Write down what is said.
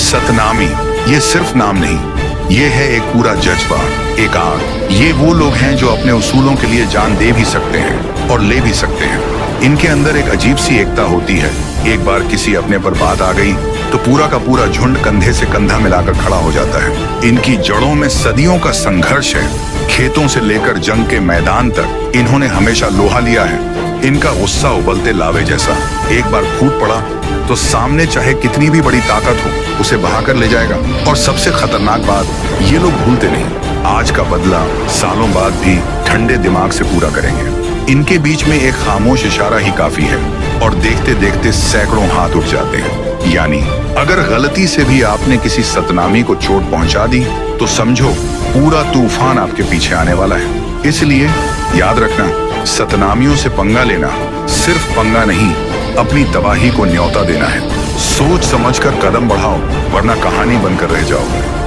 सतनामी ये सिर्फ नाम नहीं, ये है एक पूरा जज्बा, एक आग। ये वो लोग हैं जो अपने उसूलों के लिए जान दे भी सकते हैं और ले भी सकते हैं। इनके अंदर एक अजीब सी एकता होती है। एक बार किसी अपने पर बात आ गई तो पूरा का पूरा झुंड कंधे से कंधा मिलाकर खड़ा हो जाता है। इनकी जड़ों में सदियों का संघर्ष है। खेतों से लेकर जंग के मैदान तक इन्होंने हमेशा लोहा लिया है। इनका गुस्सा उबलते लावे जैसा, एक बार फूट पड़ा तो सामने चाहे कितनी भी बड़ी ताकत हो उसे बहाकर ले जाएगा। और सबसे खतरनाक बात, ये लोग भूलते नहीं। आज का बदला सालों बाद भी ठंडे दिमाग से पूरा करेंगे। इनके बीच में एक खामोश इशारा ही काफी है और देखते देखते सैकड़ों हाथ उठ जाते हैं। यानी अगर गलती से भी आपने किसी सतनामी को चोट पहुंचा दी तो समझो पूरा तूफान आपके पीछे आने वाला है। इसलिए याद रखना, सतनामियों से पंगा लेना सिर्फ पंगा नहीं, अपनी तबाही को न्योता देना है। सोच समझकर कदम बढ़ाओ, वरना कहानी बनकर रह जाओगे।